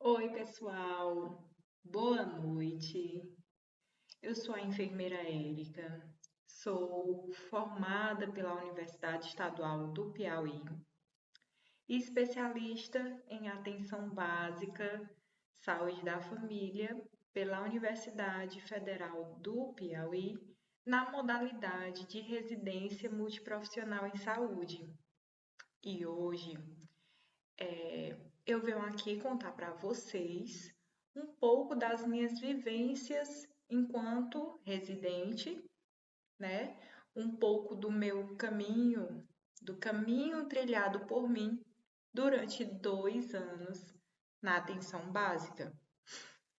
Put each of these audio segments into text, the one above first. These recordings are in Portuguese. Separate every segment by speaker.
Speaker 1: Oi, pessoal. Boa noite. Eu sou a enfermeira Érica. Sou formada pela Universidade Estadual do Piauí e especialista em atenção básica, saúde da família pela Universidade Federal do Piauí na modalidade de residência multiprofissional em saúde. E hoje eu venho aqui contar para vocês um pouco das minhas vivências enquanto residente, né? Um pouco do meu caminho, do caminho trilhado por mim durante 2 anos na atenção básica.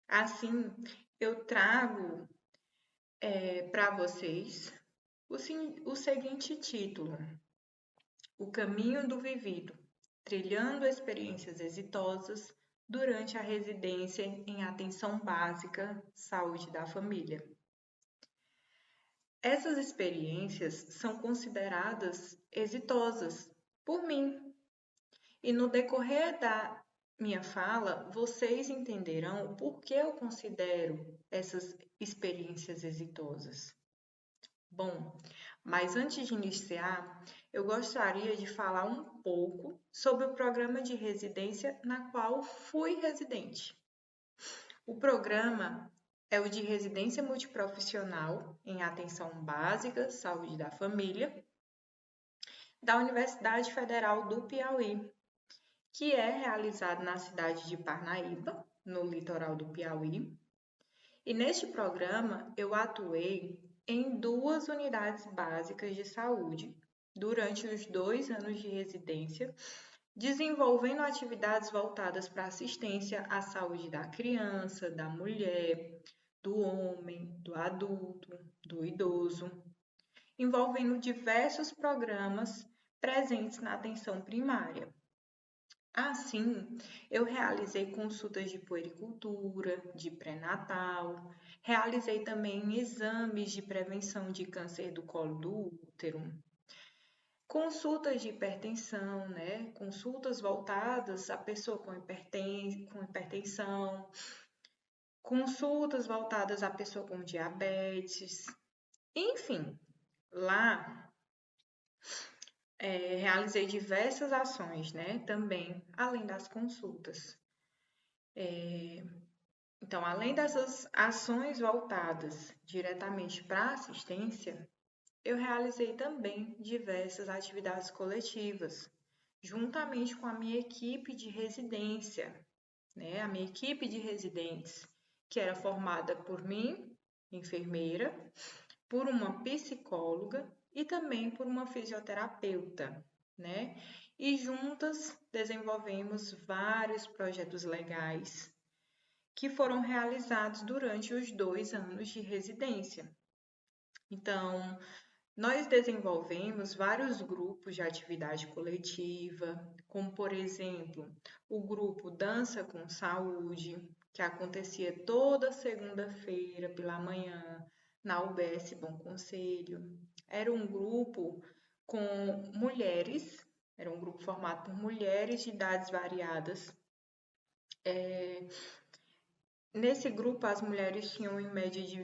Speaker 1: Assim, eu trago para vocês o seguinte título: O caminho do vivido, trilhando experiências exitosas durante a residência em atenção básica, saúde da família. Essas experiências são consideradas exitosas por mim, e no decorrer da minha fala, vocês entenderão o porquê eu considero essas experiências exitosas. Bom, mas antes de iniciar, eu gostaria de falar um pouco sobre o programa de residência na qual fui residente. O programa é o de residência multiprofissional em atenção básica, saúde da família, da Universidade Federal do Piauí, que é realizado na cidade de Parnaíba, no litoral do Piauí. E neste programa eu atuei em 2 unidades básicas de saúde durante os 2 anos de residência, desenvolvendo atividades voltadas para assistência à saúde da criança, da mulher, do homem, do adulto, do idoso, envolvendo diversos programas presentes na atenção primária. Assim, eu realizei consultas de puericultura, de pré-natal, realizei também exames de prevenção de câncer do colo do útero, consultas de hipertensão, né? Consultas voltadas à pessoa com hipertensão, consultas voltadas à pessoa com diabetes, enfim, lá realizei diversas ações, né? Também, além das consultas. Então, além dessas ações voltadas diretamente para a assistência, eu realizei também diversas atividades coletivas, juntamente com a minha equipe de residência, né? A minha equipe de residentes, que era formada por mim, enfermeira, por uma psicóloga e também por uma fisioterapeuta, né? E juntas desenvolvemos vários projetos legais que foram realizados durante os 2 anos de residência. Então, nós desenvolvemos vários grupos de atividade coletiva, como, por exemplo, o grupo Dança com Saúde, que acontecia toda segunda-feira pela manhã na UBS Bom Conselho. Era um grupo com mulheres, era um grupo formado por mulheres de idades variadas. Nesse grupo, as mulheres tinham em média de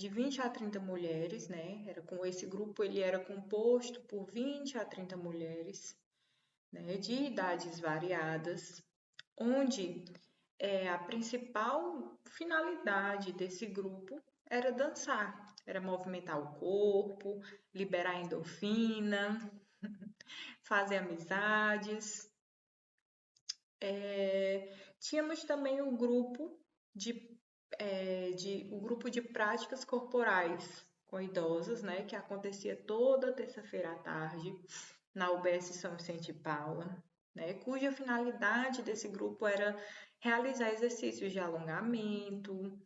Speaker 1: 20 a 30 mulheres, né? Esse grupo, ele era composto por 20 a 30 mulheres, né, de idades variadas, onde a principal finalidade desse grupo era dançar, era movimentar o corpo, liberar endorfina, fazer amizades. Tínhamos também o grupo de práticas corporais com idosos, né, que acontecia toda terça-feira à tarde na UBS São Vicente de Paula, né, cuja finalidade desse grupo era realizar exercícios de alongamento,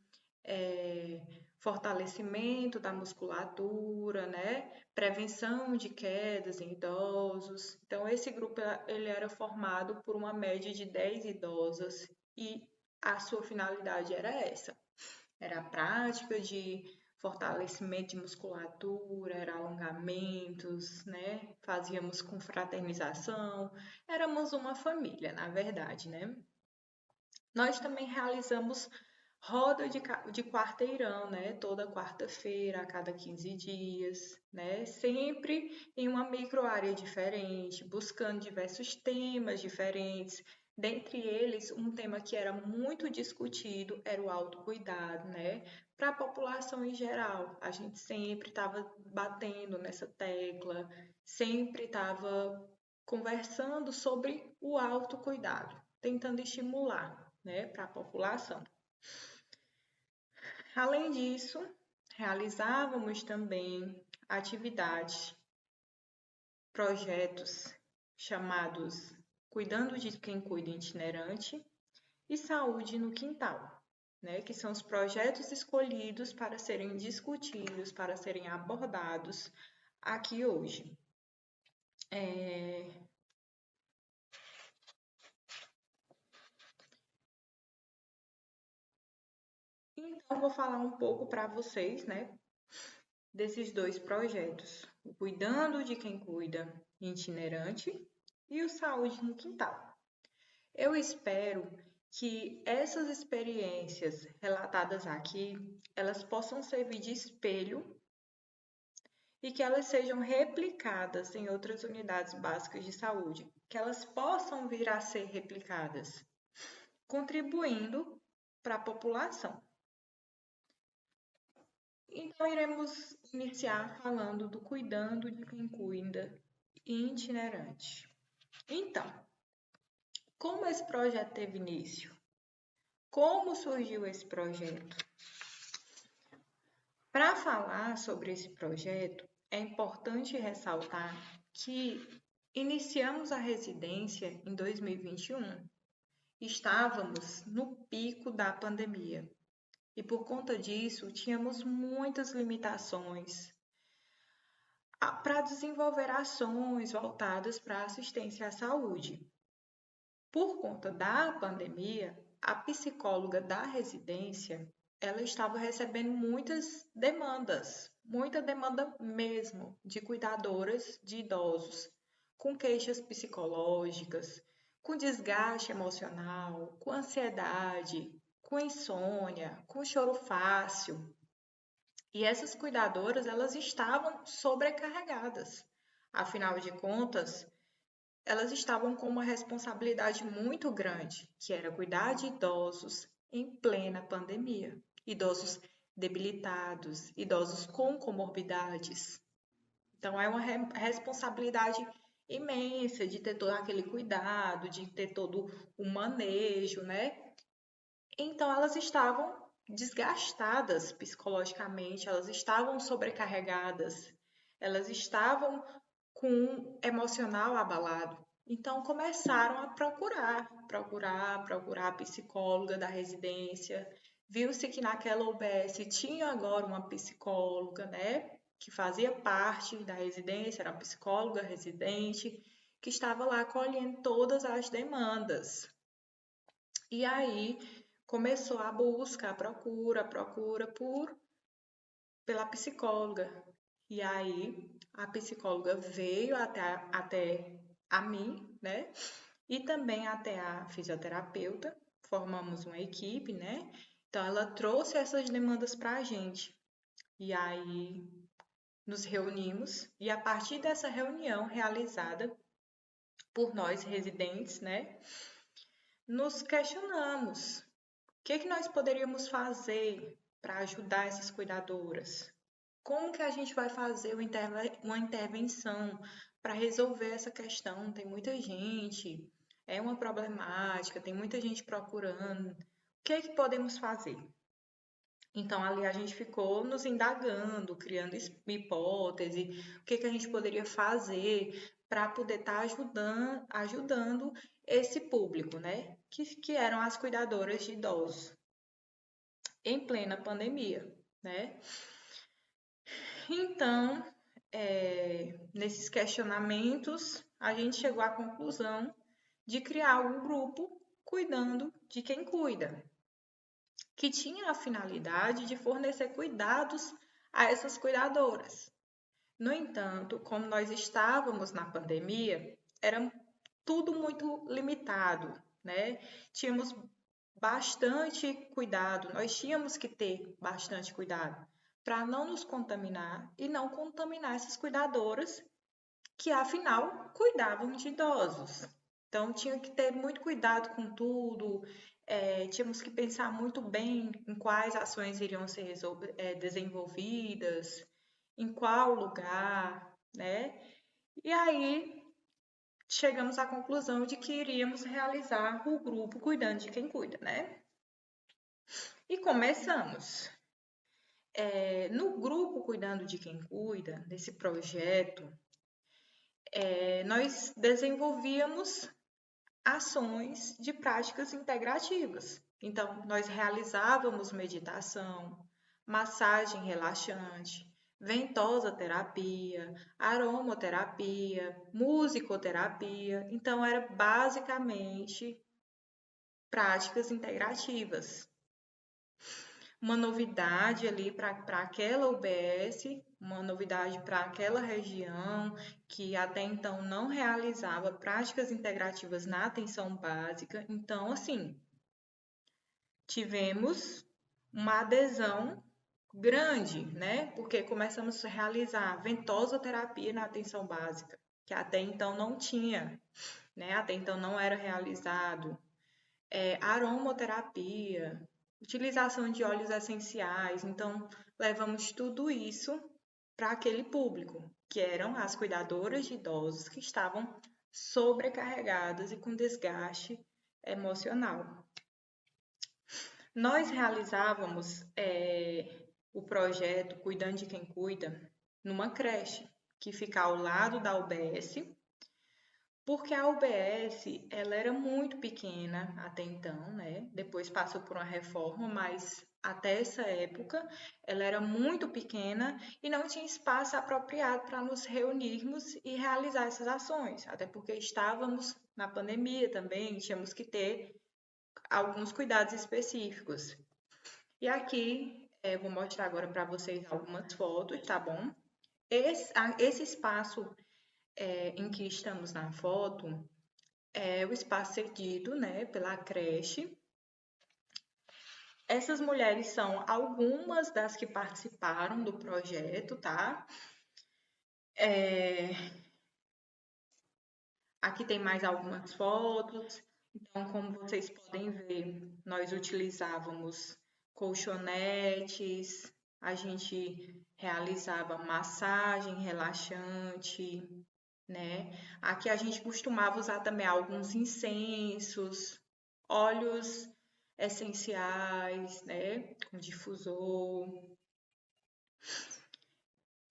Speaker 1: fortalecimento da musculatura, né, prevenção de quedas em idosos. Então, esse grupo ele era formado por uma média de 10 idosas e a sua finalidade era essa. Era a prática de fortalecimento de musculatura, era alongamentos, né? Fazíamos confraternização. Éramos uma família, na verdade, né? Nós também realizamos roda de quarteirão, né? Toda quarta-feira, a cada 15 dias, né? Sempre em uma microárea diferente, buscando diversos temas diferentes. Dentre eles, um tema que era muito discutido era o autocuidado, né? Para a população em geral, a gente sempre estava batendo nessa tecla, sempre estava conversando sobre o autocuidado, tentando estimular, né, para a população. Além disso, realizávamos também atividades, projetos chamados Cuidando de Quem Cuida Itinerante e Saúde no Quintal, né, que são os projetos escolhidos para serem discutidos, para serem abordados aqui hoje. Então, vou falar um pouco para vocês, né, desses dois projetos, o Cuidando de Quem Cuida Itinerante e o Saúde no Quintal. Eu espero que essas experiências relatadas aqui, elas possam servir de espelho e que elas sejam replicadas em outras unidades básicas de saúde, que elas possam vir a ser replicadas, contribuindo para a população. Então, iremos iniciar falando do Cuidando de Quem Cuida itinerante. Então, como esse projeto teve início? Como surgiu esse projeto? Para falar sobre esse projeto, é importante ressaltar que iniciamos a residência em 2021. Estávamos no pico da pandemia e, por conta disso, tínhamos muitas limitações para desenvolver ações voltadas para a assistência à saúde. Por conta da pandemia, a psicóloga da residência, ela estava recebendo muita demanda mesmo, de cuidadoras de idosos, com queixas psicológicas, com desgaste emocional, com ansiedade, com insônia, com choro fácil. E essas cuidadoras, elas estavam sobrecarregadas. Afinal de contas, elas estavam com uma responsabilidade muito grande, que era cuidar de idosos em plena pandemia. Idosos debilitados, idosos com comorbidades. Então, é uma responsabilidade imensa de ter todo aquele cuidado, de ter todo o manejo, né? Então, elas estavam desgastadas psicologicamente, elas estavam sobrecarregadas, elas estavam com um emocional abalado. Então, começaram a procurar a psicóloga da residência. Viu-se que naquela UBS tinha agora uma psicóloga, né? Que fazia parte da residência, era uma psicóloga residente, que estava lá acolhendo todas as demandas. E aí começou a busca, a procura pela psicóloga. E aí a psicóloga veio até a mim, né? E também até a fisioterapeuta. Formamos uma equipe, né? Então ela trouxe essas demandas para a gente. E aí nos reunimos e a partir dessa reunião realizada por nós residentes, né? Nos questionamos o que nós poderíamos fazer para ajudar essas cuidadoras? Como que a gente vai fazer uma intervenção para resolver essa questão? Tem muita gente, é uma problemática, tem muita gente procurando. O que podemos fazer? Então, ali a gente ficou nos indagando, criando hipótese, o que a gente poderia fazer para poder estar ajudando esse público, né? Que eram as cuidadoras de idosos em plena pandemia, né? Então, nesses questionamentos, a gente chegou à conclusão de criar um grupo cuidando de quem cuida, que tinha a finalidade de fornecer cuidados a essas cuidadoras. No entanto, como nós estávamos na pandemia, era tudo muito limitado, né? Tínhamos bastante cuidado, nós tínhamos que ter bastante cuidado para não nos contaminar e não contaminar essas cuidadoras que, afinal, cuidavam de idosos. Então, tinha que ter muito cuidado com tudo, tínhamos que pensar muito bem em quais ações iriam ser desenvolvidas, em qual lugar, né? E aí chegamos à conclusão de que iríamos realizar o grupo Cuidando de Quem Cuida, né? E começamos. No grupo Cuidando de Quem Cuida, nesse projeto, nós desenvolvíamos ações de práticas integrativas. Então, nós realizávamos meditação, massagem relaxante, ventosa terapia, aromoterapia, musicoterapia. Então, era basicamente práticas integrativas. Uma novidade ali para aquela UBS, uma novidade para aquela região que até então não realizava práticas integrativas na atenção básica. Então, assim, tivemos uma adesão grande, né? Porque começamos a realizar ventosoterapia na atenção básica, que até então não tinha, né? Até então não era realizado. Aromoterapia, utilização de óleos essenciais. Então, levamos tudo isso para aquele público, que eram as cuidadoras de idosos que estavam sobrecarregadas e com desgaste emocional. Nós realizávamos o projeto Cuidando de Quem Cuida numa creche que fica ao lado da UBS, porque a UBS ela era muito pequena até então, né? Depois passou por uma reforma, mas até essa época ela era muito pequena e não tinha espaço apropriado para nos reunirmos e realizar essas ações, até porque estávamos na pandemia também, tínhamos que ter alguns cuidados específicos. E aqui vou mostrar agora para vocês algumas fotos, tá bom? Esse espaço em que estamos na foto é o espaço cedido, né, pela creche. Essas mulheres são algumas das que participaram do projeto, tá? Aqui tem mais algumas fotos. Então, como vocês podem ver, nós utilizávamos colchonetes, a gente realizava massagem relaxante, né? Aqui a gente costumava usar também alguns incensos, óleos essenciais, né? Com difusor.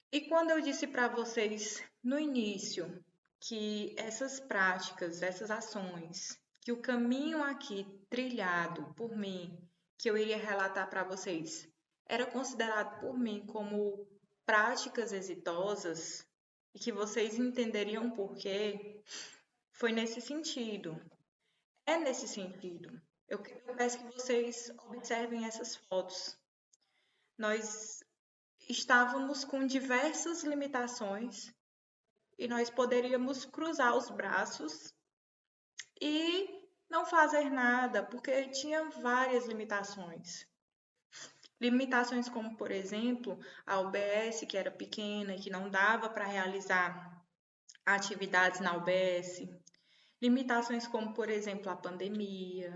Speaker 1: E quando eu disse para vocês no início que essas práticas, essas ações, que o caminho aqui trilhado por mim, que eu iria relatar para vocês, era considerado por mim como práticas exitosas e que vocês entenderiam por quê, foi nesse sentido. É nesse sentido. Eu peço que vocês observem essas fotos. Nós estávamos com diversas limitações e nós poderíamos cruzar os braços e não fazer nada, porque tinha várias limitações. Limitações como, por exemplo, a UBS, que era pequena e que não dava para realizar atividades na UBS. Limitações como, por exemplo, a pandemia.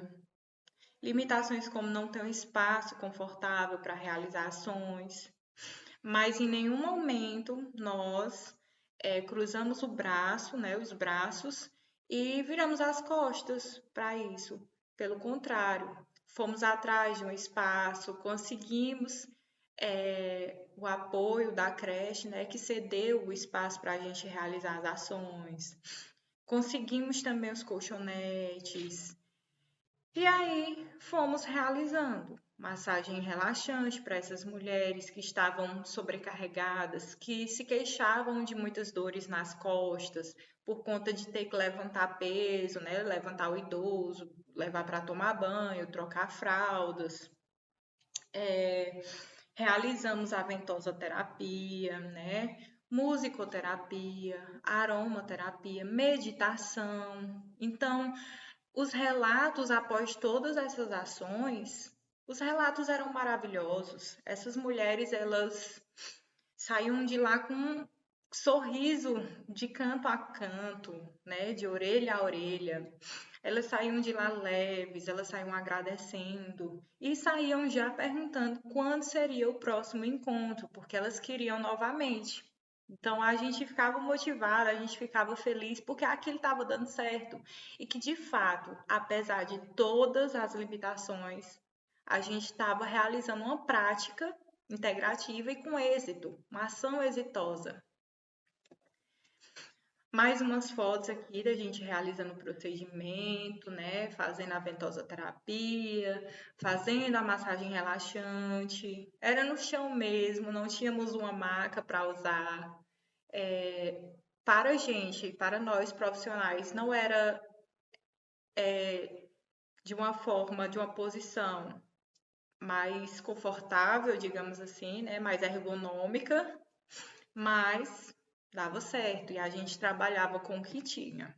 Speaker 1: Limitações como não ter um espaço confortável para realizar ações. Mas em nenhum momento nós cruzamos o braço, né, os braços, e viramos as costas para isso. Pelo contrário, fomos atrás de um espaço, conseguimos o apoio da creche, né, que cedeu o espaço para a gente realizar as ações. Conseguimos também os colchonetes. E aí fomos realizando massagem relaxante para essas mulheres que estavam sobrecarregadas, que se queixavam de muitas dores nas costas por conta de ter que levantar peso, né? Levantar o idoso, levar para tomar banho, trocar fraldas. Realizamos a ventosoterapia, né? Musicoterapia, aromaterapia, meditação. Então, Os relatos após todas essas ações, os relatos eram maravilhosos. Essas mulheres, elas saíam de lá com um sorriso de canto a canto, né, de orelha a orelha. Elas saíam de lá leves, elas saíam agradecendo e saíam já perguntando quando seria o próximo encontro, porque elas queriam novamente. Então a gente ficava motivada, a gente ficava feliz porque aquilo estava dando certo e que de fato, apesar de todas as limitações, a gente estava realizando uma prática integrativa e com êxito, uma ação exitosa. Mais umas fotos aqui da gente realizando o procedimento, né? Fazendo a ventosa terapia, fazendo a massagem relaxante. Era no chão mesmo, não tínhamos uma maca para usar. Para a gente, para nós profissionais, não era de uma forma, de uma posição mais confortável, digamos assim, né? Mais ergonômica, mas dava certo e a gente trabalhava com o que tinha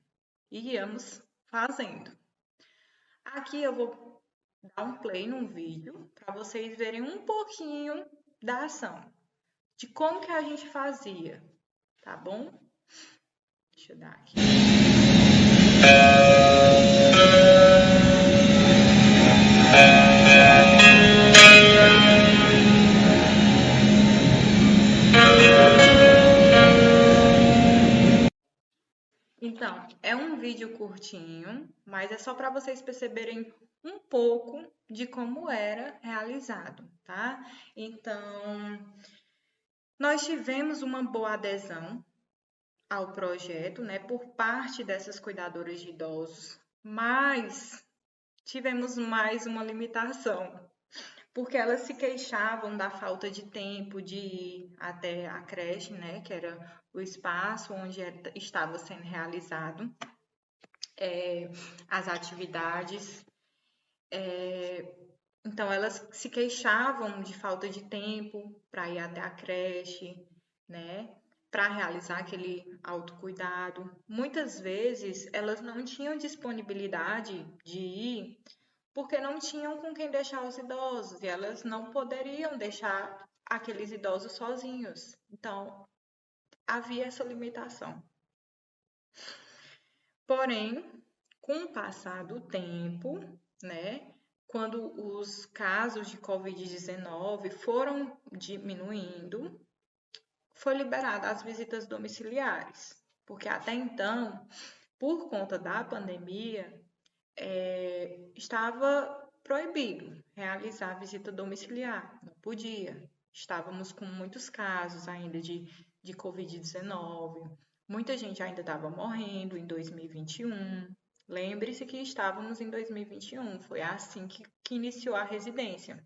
Speaker 1: e íamos fazendo. Aqui eu vou dar um play num vídeo para vocês verem um pouquinho da ação, de como que a gente fazia, tá bom? Deixa eu dar aqui. Então, é um vídeo curtinho, mas é só para vocês perceberem um pouco de como era realizado, tá? Então, nós tivemos uma boa adesão ao projeto, né, por parte dessas cuidadoras de idosos, mas tivemos mais uma limitação, porque elas se queixavam da falta de tempo de ir até a creche, né, que era o espaço onde estava sendo realizado as atividades. Então, elas se queixavam de falta de tempo para ir até a creche, né? Para realizar aquele autocuidado. Muitas vezes, elas não tinham disponibilidade de ir porque não tinham com quem deixar os idosos e elas não poderiam deixar aqueles idosos sozinhos. Então, havia essa limitação. Porém, com o passar do tempo, né, quando os casos de Covid-19 foram diminuindo, foi liberada as visitas domiciliares, porque até então, por conta da pandemia, estava proibido realizar visita domiciliar, não podia. Estávamos com muitos casos ainda de Covid-19, muita gente ainda estava morrendo em 2021. Lembre-se que estávamos em 2021, foi assim que iniciou a residência.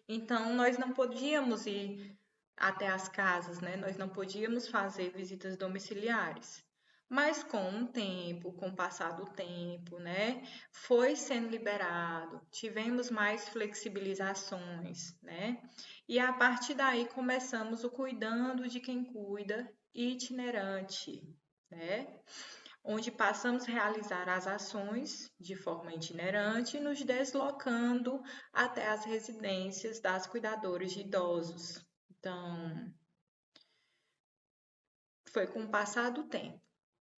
Speaker 1: Então, nós não podíamos ir até as casas, né? Nós não podíamos fazer visitas domiciliares. Mas com o tempo, com o passar do tempo, né, foi sendo liberado, tivemos mais flexibilizações, né? E a partir daí começamos o cuidando de quem cuida itinerante, né? Onde passamos a realizar as ações de forma itinerante, nos deslocando até as residências das cuidadoras de idosos. Então, foi com o passar do tempo.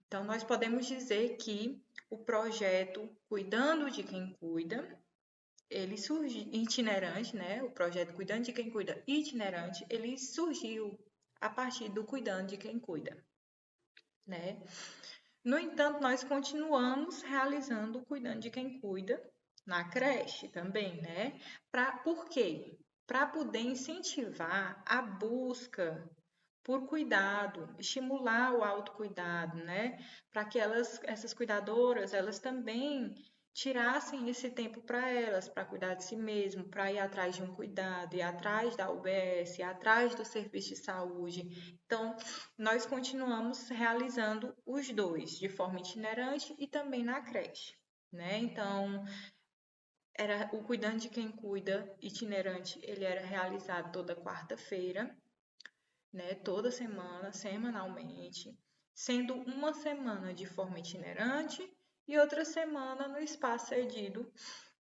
Speaker 1: Então, nós podemos dizer que o projeto Cuidando de Quem Cuida, ele surgiu itinerante, né? O projeto Cuidando de Quem Cuida itinerante, ele surgiu a partir do Cuidando de Quem Cuida, né? No entanto, nós continuamos realizando o Cuidando de Quem Cuida na creche também, né? Por quê? Para poder incentivar a busca por cuidado, estimular o autocuidado, né? Para que essas cuidadoras, elas também tirassem esse tempo para elas, para cuidar de si mesmo, para ir atrás de um cuidado, ir atrás da UBS, ir atrás do serviço de saúde. Então, nós continuamos realizando os dois, de forma itinerante e também na creche, né? Então, era o Cuidando de Quem Cuida itinerante, ele era realizado toda quarta-feira, né, toda semana, semanalmente, sendo uma semana de forma itinerante e outra semana no espaço cedido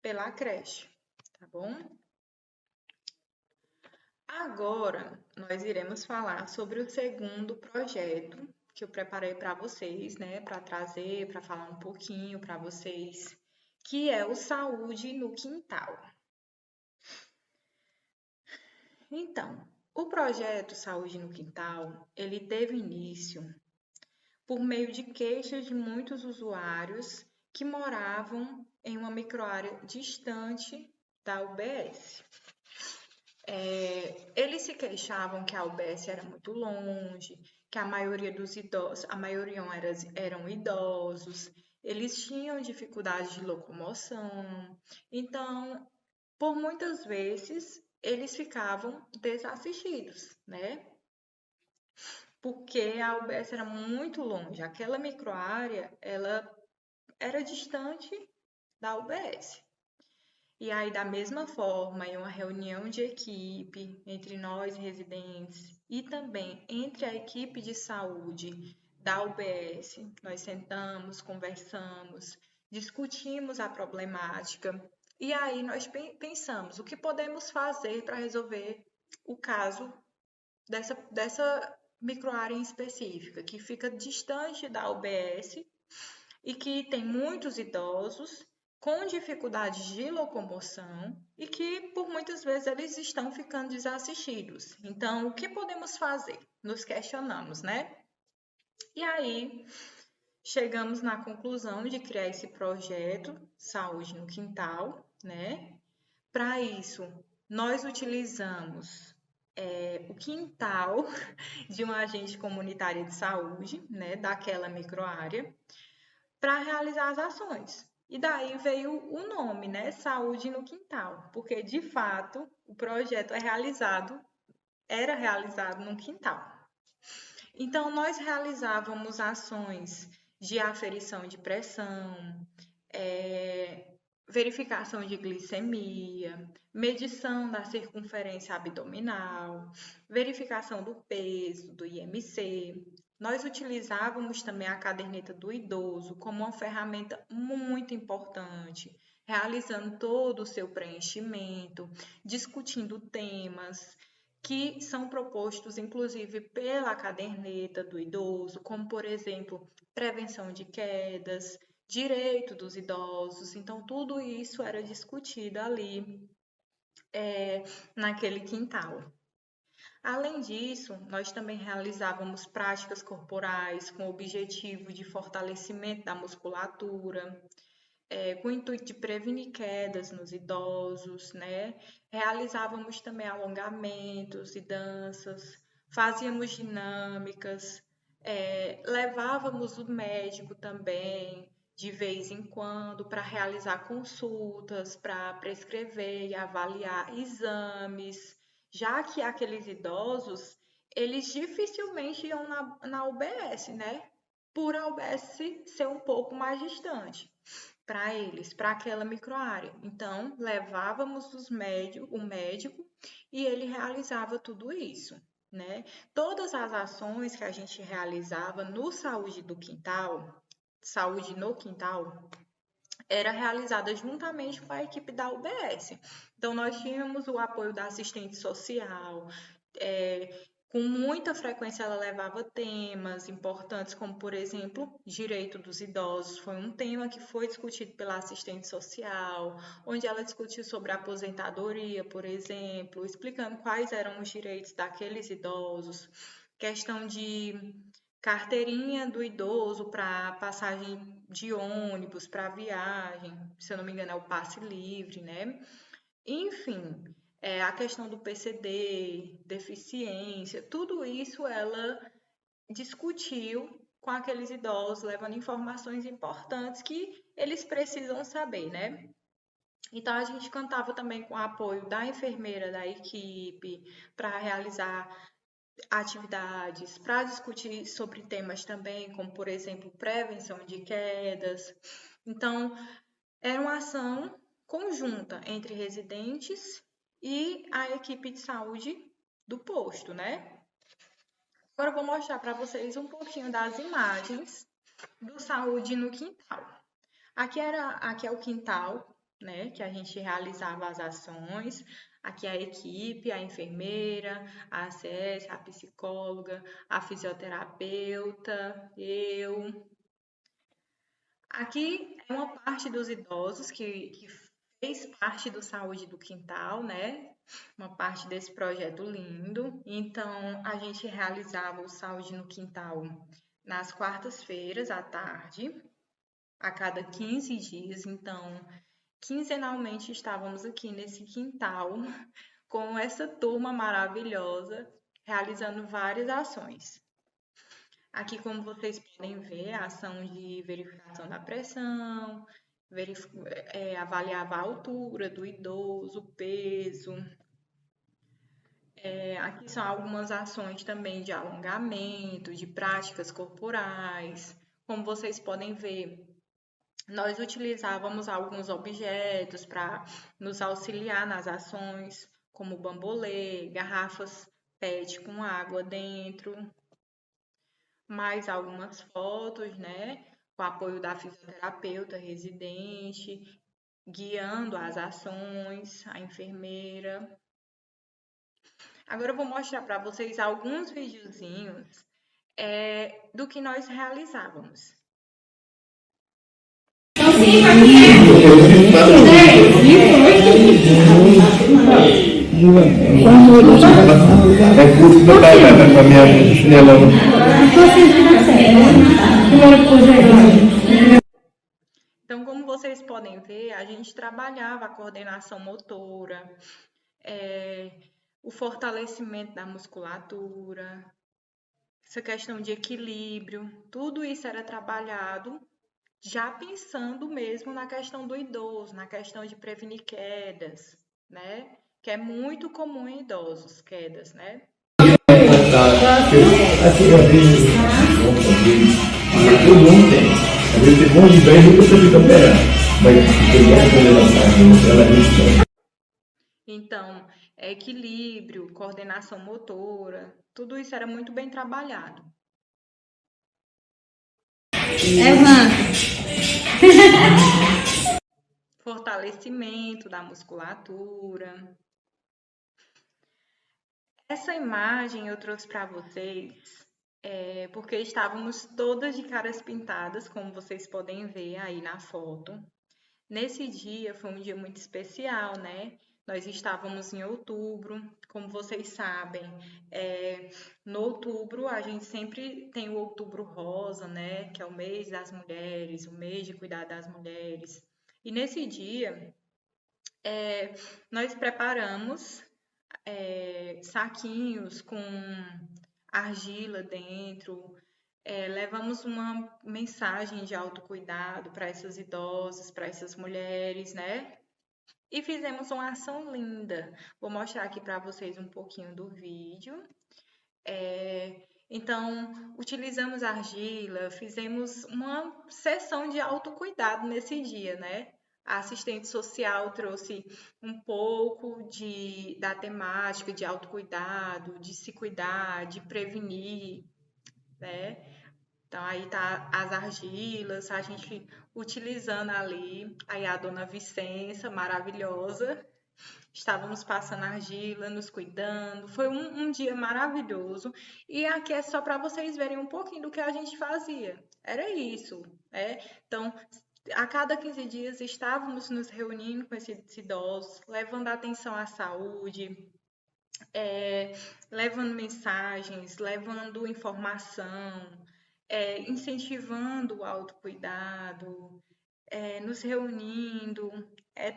Speaker 1: pela creche, tá bom? Agora, nós iremos falar sobre o segundo projeto que eu preparei para vocês, né, para trazer, para falar um pouquinho para vocês, que é o Saúde no Quintal. Então, o projeto Saúde no Quintal, ele teve início por meio de queixas de muitos usuários que moravam em uma microárea distante da UBS. Eles se queixavam que a UBS era muito longe, que a maioria dos idosos, a maioria eram idosos, eles tinham dificuldade de locomoção. Então, por muitas vezes, eles ficavam desassistidos, né? Porque a UBS era muito longe. Aquela microárea, ela era distante da UBS. E aí, da mesma forma, em uma reunião de equipe entre nós residentes e também entre a equipe de saúde da UBS, nós sentamos, conversamos, discutimos a problemática e aí nós pensamos o que podemos fazer para resolver o caso dessa microárea em específica, que fica distante da UBS e que tem muitos idosos com dificuldades de locomoção e que por muitas vezes eles estão ficando desassistidos. Então, o que podemos fazer? Nos questionamos, né? E aí chegamos na conclusão de criar esse projeto Saúde no Quintal, né? Para isso, nós utilizamos o quintal de um agente comunitário de saúde, né, daquela microárea, para realizar as ações. E daí veio o nome, né? Saúde no Quintal, porque de fato o projeto era realizado no quintal. Então nós realizávamos ações de aferição de pressão, verificação de glicemia, medição da circunferência abdominal, verificação do peso, do IMC. Nós utilizávamos também a caderneta do idoso como uma ferramenta muito importante, realizando todo o seu preenchimento, discutindo temas que são propostos, inclusive, pela caderneta do idoso, como, por exemplo, prevenção de quedas, direito dos idosos. Então, tudo isso era discutido ali naquele quintal. Além disso, nós também realizávamos práticas corporais com o objetivo de fortalecimento da musculatura, com o intuito de prevenir quedas nos idosos, né? Realizávamos também alongamentos e danças, fazíamos dinâmicas, levávamos o médico também de vez em quando para realizar consultas, para prescrever e avaliar exames, já que aqueles idosos, eles dificilmente iam na UBS, né? Por a UBS ser um pouco mais distante para eles, para aquela microárea. Então, levávamos o médico e ele realizava tudo isso, né? Todas as ações que a gente realizava no Saúde do Quintal, Saúde no Quintal, era realizada juntamente com a equipe da UBS. Então, nós tínhamos o apoio da assistente social, com muita frequência ela levava temas importantes, como, por exemplo, direito dos idosos. Foi um tema que foi discutido pela assistente social, onde ela discutiu sobre a aposentadoria, por exemplo, explicando quais eram os direitos daqueles idosos, questão de carteirinha do idoso para passagem de ônibus, para viagem, se eu não me engano é o passe livre, né? Enfim, a questão do PCD, deficiência, tudo isso ela discutiu com aqueles idosos, levando informações importantes que eles precisam saber, né? Então, a gente contava também com o apoio da enfermeira da equipe para realizar atividades, para discutir sobre temas também, como, por exemplo, prevenção de quedas. Então, era uma ação conjunta entre residentes e a equipe de saúde do posto, né? Agora eu vou mostrar para vocês um pouquinho das imagens do Saúde no Quintal. Aqui é o quintal, né, que a gente realizava as ações. Aqui a equipe, a enfermeira, a ACS, a psicóloga, a fisioterapeuta, eu. Aqui é uma parte dos idosos que fez parte do Saúde do Quintal, né? Uma parte desse projeto lindo. Então, a gente realizava o Saúde no Quintal nas quartas-feiras à tarde, a cada 15 dias. Então, quinzenalmente estávamos aqui nesse quintal com essa turma maravilhosa, realizando várias ações. Aqui, como vocês podem ver, a ação de verificação da pressão, avaliava a altura do idoso, o peso. Aqui são algumas ações também de alongamento, de práticas corporais. Como vocês podem ver, nós utilizávamos alguns objetos para nos auxiliar nas ações, como bambolê, garrafas PET com água dentro, mais algumas fotos, né? Com apoio da fisioterapeuta residente, guiando as ações, a enfermeira. Agora eu vou mostrar para vocês alguns videozinhos do que nós realizávamos. Então, como vocês podem ver, a gente trabalhava a coordenação motora, o fortalecimento da musculatura, essa questão de equilíbrio, tudo isso era trabalhado já pensando mesmo na questão do idoso, na questão de prevenir quedas, né? Que é muito comum em idosos, quedas, né? Então, equilíbrio, coordenação motora, tudo isso era muito bem trabalhado. Fortalecimento da musculatura. Essa imagem eu trouxe para vocês porque estávamos todas de caras pintadas, como vocês podem ver aí na foto. Nesse dia foi um dia muito especial, né? Nós estávamos em outubro, como vocês sabem, no outubro a gente sempre tem o Outubro Rosa, né? Que é o mês das mulheres, o mês de cuidar das mulheres. E nesse dia nós preparamos saquinhos com argila dentro, levamos uma mensagem de autocuidado para essas idosas, para essas mulheres, né? E fizemos uma ação linda. Vou mostrar aqui para vocês um pouquinho do vídeo. Então, utilizamos argila, fizemos uma sessão de autocuidado nesse dia, né? A assistente social trouxe um pouco da temática de autocuidado, de se cuidar, de prevenir, né? Então, aí tá as argilas, a gente utilizando ali. Aí a dona Vicença, maravilhosa, estávamos passando argila, nos cuidando. Foi um dia maravilhoso. E aqui é só para vocês verem um pouquinho do que a gente fazia. Era isso, né? Então, a cada 15 dias estávamos nos reunindo com esses idosos, levando atenção à saúde, levando mensagens, levando informação, incentivando o autocuidado, nos reunindo.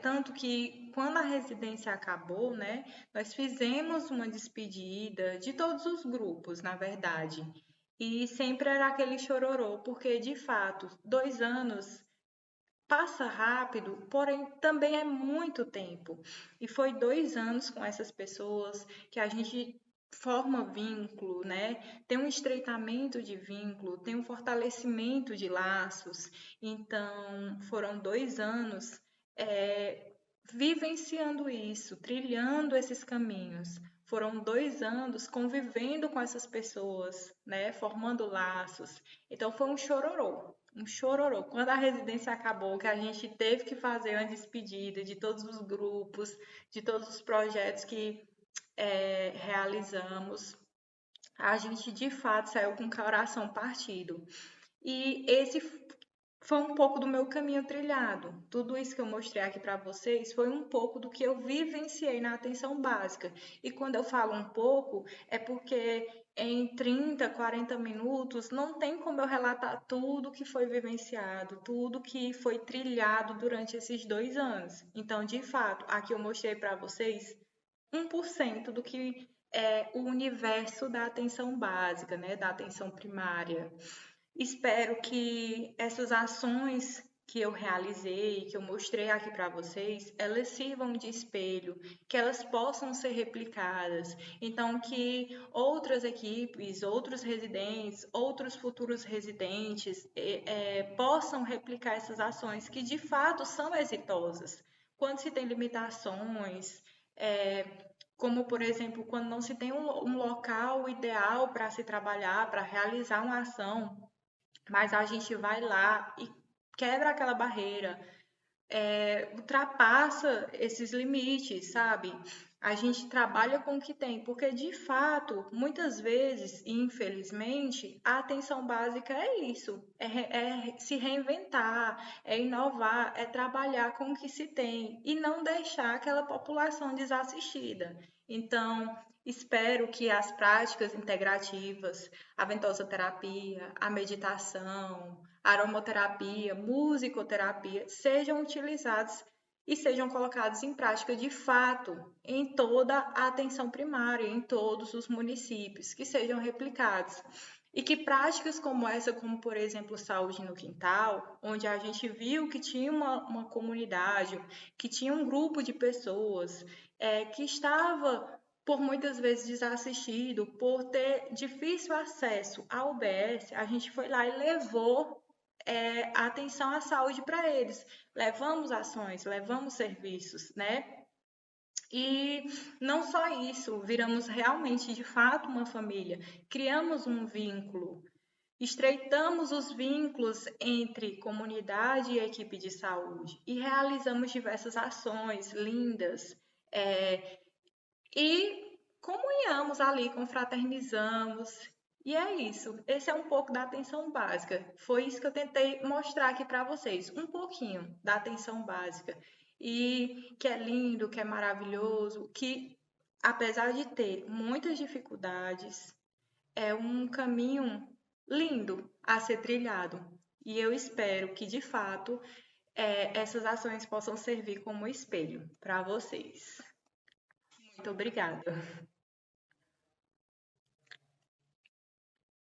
Speaker 1: Tanto que quando a residência acabou, né, nós fizemos uma despedida de todos os grupos, na verdade. E sempre era aquele chororô, porque de fato, 2 anos passa rápido, porém também é muito tempo. E foi 2 anos com essas pessoas que a gente forma vínculo, né? Tem um estreitamento de vínculo, tem um fortalecimento de laços. Então, foram 2 anos vivenciando isso, trilhando esses caminhos. Foram 2 anos convivendo com essas pessoas, né? Formando laços. Então, foi um chororô. um chororô. Quando a residência acabou, que a gente teve que fazer uma despedida de todos os grupos, de todos os projetos que realizamos, a gente de fato saiu com o coração partido. E esse foi um pouco do meu caminho trilhado. Tudo isso que eu mostrei aqui para vocês foi um pouco do que eu vivenciei na atenção básica. E quando eu falo um pouco, é porque em 30, 40 minutos não tem como eu relatar tudo que foi vivenciado, tudo que foi trilhado durante esses 2 anos. Então, de fato, aqui eu mostrei para vocês 1% do que é o universo da atenção básica, né, da atenção primária. Espero que essas ações que eu realizei, que eu mostrei aqui para vocês, elas sirvam de espelho, que elas possam ser replicadas. Então, que outras equipes, outros residentes, outros futuros residentes possam replicar essas ações que de fato são exitosas. Quando se tem limitações, é, como por exemplo, quando não se tem um local ideal para se trabalhar, para realizar uma ação, mas a gente vai lá e quebra aquela barreira, ultrapassa esses limites, sabe? A gente trabalha com o que tem, porque de fato, muitas vezes, e infelizmente, a atenção básica é isso: é se reinventar, é inovar, é trabalhar com o que se tem e não deixar aquela população desassistida. Então, espero que as práticas integrativas, a ventosa-terapia, a meditação, a aromaterapia, musicoterapia, sejam utilizados e sejam colocados em prática de fato em toda a atenção primária, em todos os municípios, que sejam replicados. E que práticas como essa, como por exemplo Saúde no Quintal, onde a gente viu que tinha uma comunidade, que tinha um grupo de pessoas que estava por muitas vezes desassistido, por ter difícil acesso à UBS, a gente foi lá e levou atenção à saúde para eles. Levamos ações, levamos serviços, né? E não só isso, viramos realmente de fato uma família, criamos um vínculo, estreitamos os vínculos entre comunidade e equipe de saúde e realizamos diversas ações lindas. E comunhamos ali, confraternizamos. E é isso. Esse é um pouco da atenção básica. Foi isso que eu tentei mostrar aqui para vocês. Um pouquinho da atenção básica. E que é lindo, que é maravilhoso, que apesar de ter muitas dificuldades, é um caminho lindo a ser trilhado. E eu espero que, de fato, essas ações possam servir como espelho para vocês. Muito obrigada.